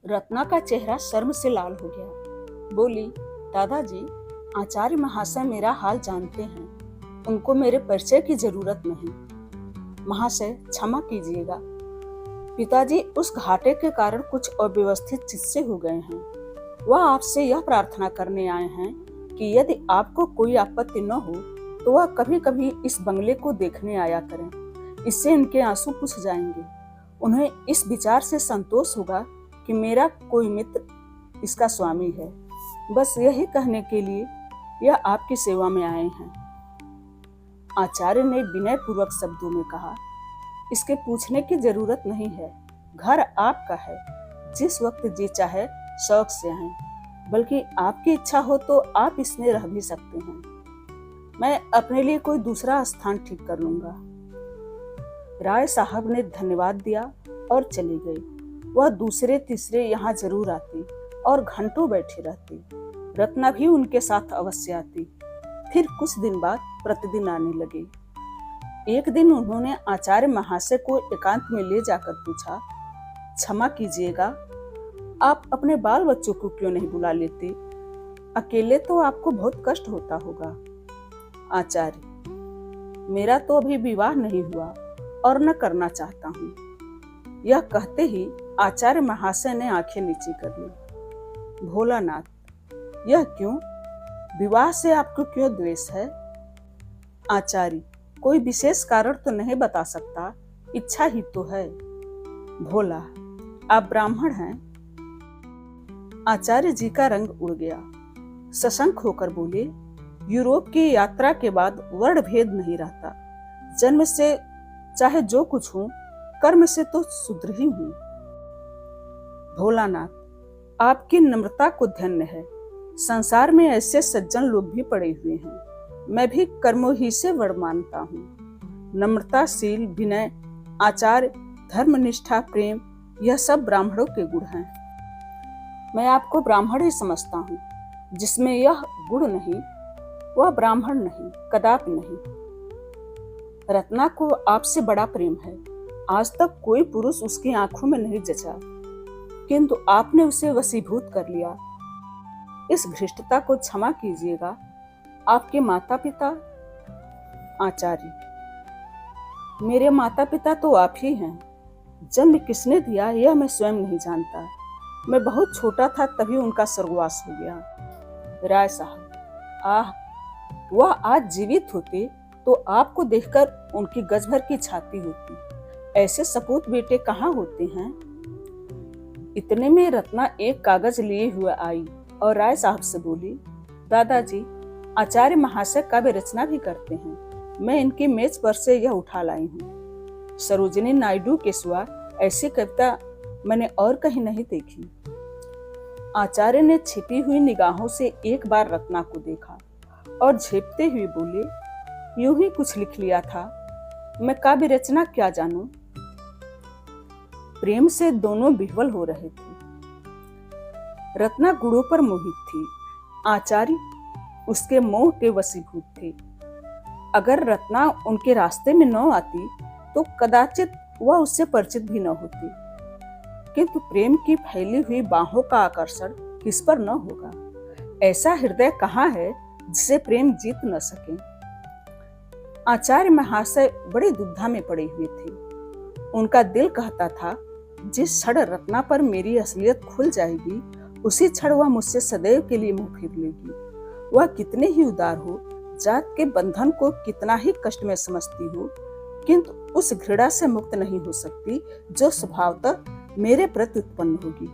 रत्ना का चेहरा शर्म से लाल हो गया। बोली, दादाजी, आचार्य महाशय मेरा हाल जानते हैं, उनको मेरे परिचय की जरूरत नहीं। महाशय क्षमा कीजिएगा, पिताजी उस घाटे के कारण कुछ अव्यवस्थित चित्त हो गए हैं। वह आपसे यह प्रार्थना करने आए हैं कि यदि आपको कोई आपत्ति न हो तो वह कभी कभी इस बंगले को देखने आया करें, इससे इनके आंसू पुछ जाएंगे। उन्हें इस विचार से संतोष होगा कि मेरा कोई मित्र इसका स्वामी है। बस यही कहने के लिए यह आपकी सेवा में आए हैं। आचार्य ने विनय पूर्वक शब्दों में कहा, इसके पूछने की जरूरत नहीं है, घर आपका है, जिस वक्त जी चाहे शौक से आएं, बल्कि आपकी इच्छा हो तो आप इसमें रह भी सकते हैं। मैं अपने लिए कोई दूसरा स्थान ठीक कर लूंगा। राय साहब ने धन्यवाद दिया और चली गई। वह दूसरे तीसरे यहाँ जरूर आती और घंटों बैठी रहती। रत्ना भी उनके साथ अवश्य आती। फिर कुछ दिन बाद प्रतिदिन आने लगी। एक दिन उन्होंने आचार्य महाशय को एकांत में ले जाकर पूछा, क्षमा कीजिएगा, आप अपने बाल बच्चों को क्यों नहीं बुला लेते? अकेले तो आपको बहुत कष्ट होता होगा। आचार्य, मेरा तो अभी विवाह नहीं हुआ और न करना चाहता हूँ। यह कहते ही आचार्य महाशय ने आंखें नीची कर ली। भोलानाथ, यह क्यों? विवाह से आपको क्यों द्वेष है? आचार्य, कोई विशेष कारण तो नहीं बता सकता, इच्छा ही तो है। भोला, आप ब्राह्मण हैं? आचार्य जी का रंग उड़ गया। सशंक होकर बोले, यूरोप की यात्रा के बाद वर्ण भेद नहीं रहता। जन्म से चाहे जो कुछ हूं, कर्म से तो शूद्र ही हूं। भोलानाथ, आपकी नम्रता को धन्य है। संसार में ऐसे सज्जन लोग भी पड़े हुए हैं। मैं भी कर्मों ही से वर्ण मानता हूँ। नम्रता, शील, विनय, आचार, धर्मनिष्ठा, प्रेम, यह सब ब्राह्मणों के गुण हैं। मैं आपको ब्राह्मण ही समझता हूँ। जिसमें यह गुण नहीं वह ब्राह्मण नहीं, कदापि नहीं। रत्ना को आपसे बड़ा प्रेम है। आज तक कोई पुरुष उसकी आंखों में नहीं जचा, किंतु आपने उसे वशीभूत कर लिया। इस भ्रष्टता को क्षमा कीजिएगा। आपके माता पिता? आचार्य, मेरे माता पिता तो आप ही हैं। जन्म किसने दिया यह मैं स्वयं नहीं जानता। मैं बहुत छोटा था तभी उनका स्वर्गवास हो गया। राय साहब, आह, वह आज जीवित होते तो आपको देखकर उनकी गज भर की छाती होती। ऐसे सपूत बेटे कहाँ होते हैं? इतने में रत्ना एक कागज लिए हुए आई और राय साहब से बोली, दादाजी, आचार्य महाशय काव्य रचना भी करते हैं। मैं इनकी मेज पर से यह उठा लाई हूँ। सरोजिनी नायडू के सिवा ऐसी कविता मैंने और कहीं नहीं देखी। आचार्य ने छिपी हुई निगाहों से एक बार रत्ना को देखा और झेपते हुए बोले, यूं ही कुछ लिख लिया था, मैं काव्य रचना क्या जानूं। प्रेम से दोनों विह्वल हो रहे थे। रत्ना गुणों पर मोहित थी। आचार्य उसके मोह के वशीभूत थे। अगर रत्ना उनके रास्ते में न आती तो कदाचित वह उससे परिचित भी न होती। किंतु प्रेम की फैली हुई बाहों का आकर्षण किस पर न होगा? ऐसा हृदय कहाँ है जिसे प्रेम जीत न सके? आचार्य महाशय बड़ी दुविधा में पड़े हुए थे। उनका दिल कहता था, जिस क्षण रत्ना पर मेरी असलियत खुल जाएगी उसी क्षण वह मुझसे सदैव के लिए मुंह फेर लेगी। वह कितने ही उदार हो, जात के बंधन को कितना ही कष्ट में समझती हो, किंतु उस घृणा से मुक्त नहीं हो सकती जो स्वभावतः मेरे प्रति उत्पन्न होगी।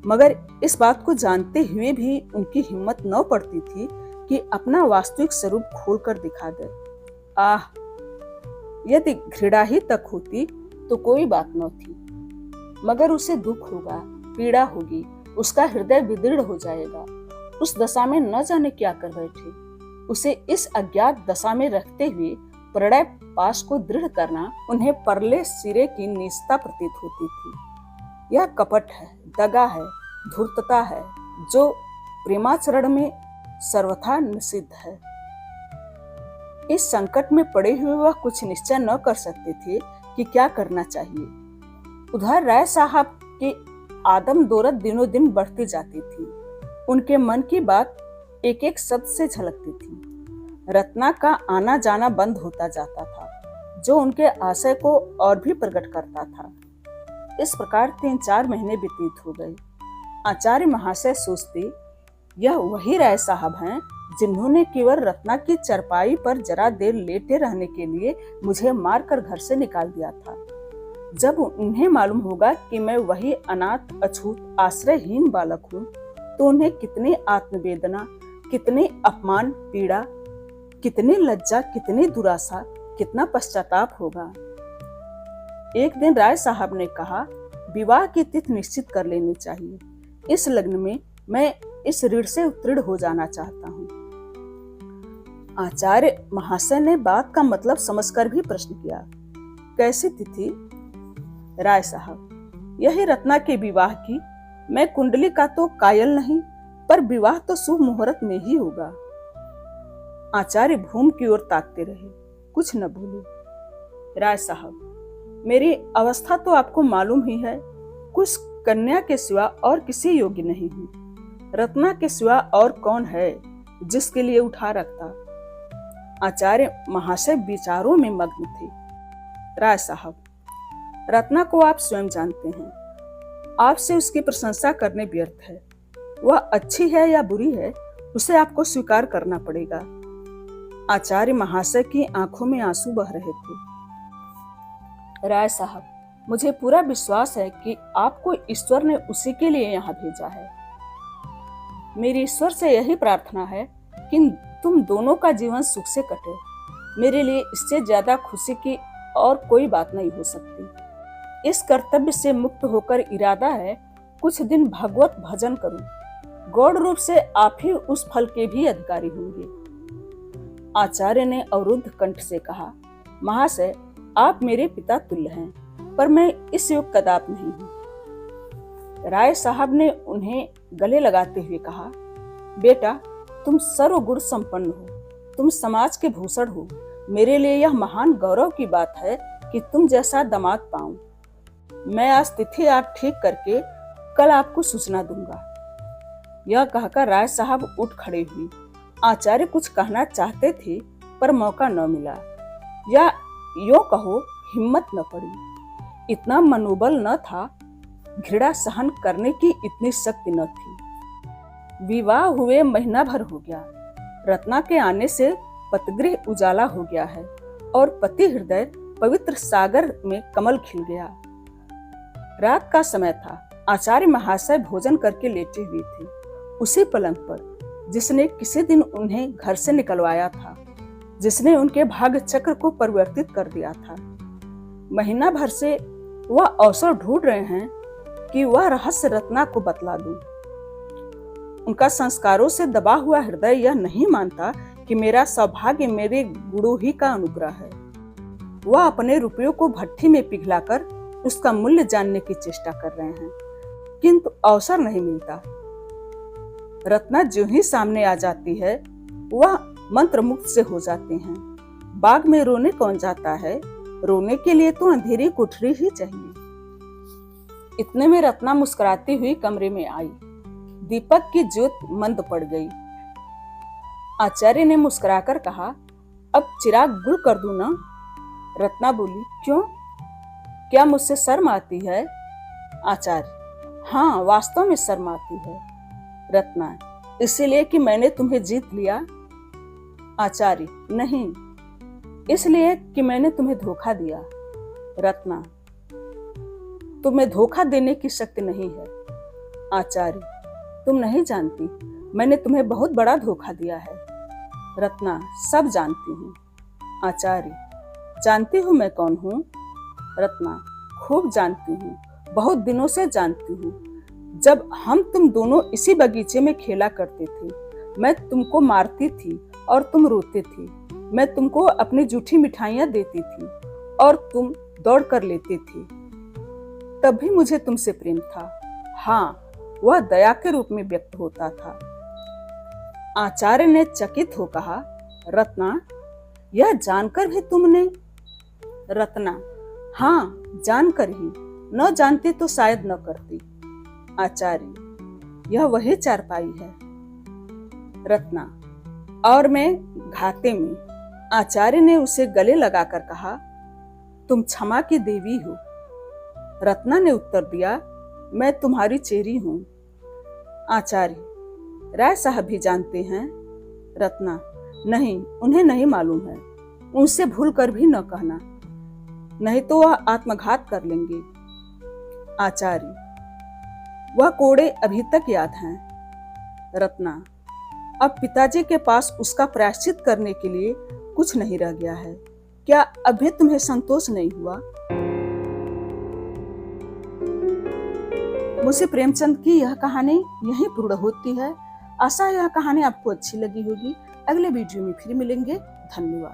मगर इस बात को जानते हुए भी उनकी हिम्मत न पड़ती थी कि अपना वास्तविक स्वरूप खोलकर दिखा दे। आह, यदि घृणा ही तक होती तो कोई बात न थी, मगर उसे दुख होगा, पीड़ा होगी, उसका हृदय विदीर्ण हो जाएगा। उस दशा में न जाने क्या कर बैठे। उसे इस अज्ञात दशा में रखते हुए प्रणय पाश को दृढ़ करना उन्हें परले सिरे की नीचता प्रतीत होती थी। यह कपट है, दगा है, धूर्तता है, जो प्रेमाचरण में सर्वथा निषिद्ध है। इस संकट में पड़े हुए वह कुछ निश्चय न कर सकते थे कि क्या करना चाहिए। उधर राय साहब के आदमदोरत दिनों दिन बढ़ती जाती थी। उनके मन की बात एक एक शब्द से झलकती थी। रत्ना का आना जाना बंद होता जाता था, जो उनके आशय को और भी प्रकट करता था। इस प्रकार 3-4 महीने व्यतीत हो गए। आचार्य महाशय सोचते, यह वही राय साहब हैं जिन्होंने केवल रत्ना की चरपाई पर जरा देर लेटे रहने के लिए मुझे मारकर घर से निकाल दिया था। जब उन्हें मालूम होगा कि मैं वही अनाथ अछूत आश्रयहीन बालक हूँ, तो उन्हें कितनी आत्मवेदना, कितनी अपमान पीड़ा, कितनी लज्जा, कितनी दुराशा, कितना पश्चाताप होगा। एक दिन राय साहब ने कहा, विवाह की तिथि निश्चित कर लेनी चाहिए। इस लग्न में मैं इस ऋण से उत्तीर्ण हो जाना चाहता हूँ। आचार्य महाशय ने बात का मतलब समझकर भी प्रश्न किया, कैसी तिथि? राय साहब, यही रत्ना के विवाह की। मैं कुंडली का तो कायल नहीं, पर विवाह तो शुभ मुहूर्त में ही होगा। आचार्य भूमि की ओर ताकते रहे, कुछ न बोले। राय साहब, मेरी अवस्था तो आपको मालूम ही है। कुछ कन्या के सिवा और किसी योग्य नहीं हूँ। रत्ना के सिवा और कौन है जिसके लिए उठा रखता? आचार्य महाशय विचारों में मग्न थे। राय साहब, रत्ना को आप स्वयं जानते हैं। आपसे उसकी प्रशंसा करने व्यर्थ है। वह अच्छी है या बुरी है, उसे आपको स्वीकार करना पड़ेगा। आचार्य महाशय की आंखों में आंसू बह रहे थे। राय साहब, मुझे पूरा विश्वास है कि आपको ईश्वर ने उसी के लिए यहाँ भेजा है। मेरी ईश्वर से यही प्रार्थना है कि तुम दोनों का जीवन सुख से कटे। मेरे लिए इससे ज्यादा खुशी की और कोई बात नहीं हो सकती। इस कर्तव्य से मुक्त होकर इरादा है कुछ दिन भगवत भजन करूं। गौड़ रूप से आप ही उस फल के भी अधिकारी होंगे। आचार्य ने अवरुद्ध कंठ से कहा, महाशय, आप मेरे पिता तुल्य हैं, पर मैं इस योग कदाप नहीं हूँ। राय साहब ने उन्हें गले लगाते हुए कहा, बेटा, तुम सर्वगुण संपन्न हो, तुम समाज के भूषण हो। मेरे लिए यह महान गौरव की बात है कि तुम जैसा दामाद पाऊं। मैं आज तिथि आप ठीक करके कल आपको सूचना दूंगा। यह कहकर राय साहब उठ खड़े हुए। आचार्य कुछ कहना चाहते थे, पर मौका न मिला, या यो कहो हिम्मत न पड़ी। इतना मनोबल न था, घृणा सहन करने की इतनी शक्ति न थी। विवाह हुए महीना भर हो गया। रत्ना के आने से पतगृह उजाला हो गया है और पति हृदय पवित्र सागर में कमल खिल गया। रात का समय था। आचार्य महाशय भोजन करके लेटे हुए थे, उसी पलंग पर जिसने किसी दिन उन्हें घर से निकलवाया था, जिसने उनके भाग्य चक्र को परिवर्तित कर दिया था। महीना भर से वह अवसर ढूंढ रहे हैं कि वह रहस्य रत्ना को बतला दूं। उनका संस्कारों से दबा हुआ हृदय यह नहीं मानता कि मेरा सौभाग्य मेरे गुरु ही का अनुग्रह है। वह अपने रुपयों को भट्ठी में पिघलाकर उसका मूल्य जानने की चेष्टा कर रहे हैं, किंतु अवसर नहीं मिलता। रत्ना जो ही सामने आ जाती है, वह मंत्र मुक्त से हो जाते हैं। बाग में रोने कौन जाता है? रोने के लिए तो अंधेरी कोठरी ही चाहिए। इतने में रत्ना मुस्कुराती हुई कमरे में आई। दीपक की ज्योत मंद पड़ गई। आचार्य ने मुस्कुराकर कहा, अब चिराग गुल कर दूं ना? रत्ना बोली, क्यों? क्या मुझसे शर्म आती है? आचार्य, हाँ, वास्तव में शर्म आती है। रत्ना, इसीलिए कि मैंने तुम्हें जीत लिया? आचार्य, नहीं, इसलिए कि मैंने तुम्हें धोखा दिया। रत्ना, तुम्हें धोखा देने की शक्ति नहीं है। आचार्य, तुम नहीं जानती, मैंने तुम्हें बहुत बड़ा धोखा दिया है। रत्ना, सब जानती हूँ। आचार्य, जानती हूँ मैं कौन हूँ? रत्ना, खूब जानती हूँ, बहुत दिनों से जानती हूँ। जब हम तुम दोनों इसी बगीचे में खेला करते थे, मैं तुमको मारती थी और तुम रोते थे। मैं तुमको अपनी जूठी मिठाइयाँ देती थी और तुम दौड़ कर लेते थे। तब भी मुझे तुमसे प्रेम था। हाँ, वह दया के रूप में व्यक्त होता था। आचार्य ने चकित हो कहा, रत्ना, यह जानकर भी तुमने? रत्ना, हाँ, जानकर ही। न जानती तो शायद न करती। आचार्य, यह वही चारपाई है। रत्ना, और मैं घाते में। आचार्य ने उसे गले लगाकर कहा, तुम क्षमा की देवी हो। रत्ना ने उत्तर दिया, मैं तुम्हारी चेरी हूं। आचार्य, राय साहब भी जानते हैं? रत्ना, नहीं, उन्हें नहीं मालूम है। उनसे भूल कर भी न कहना, नहीं तो वह आत्मघात कर लेंगे। आचार्य, वह कोड़े अभी तक याद हैं। रत्ना, अब पिताजी के पास उसका प्रायश्चित करने के लिए कुछ नहीं रह गया है। क्या अभी तुम्हें संतोष नहीं हुआ? मुझे प्रेमचंद की यह कहानी यहीं पूर्ण होती है। आशा यह कहानी आपको अच्छी लगी होगी। अगले वीडियो में फिर मिलेंगे। धन्यवाद।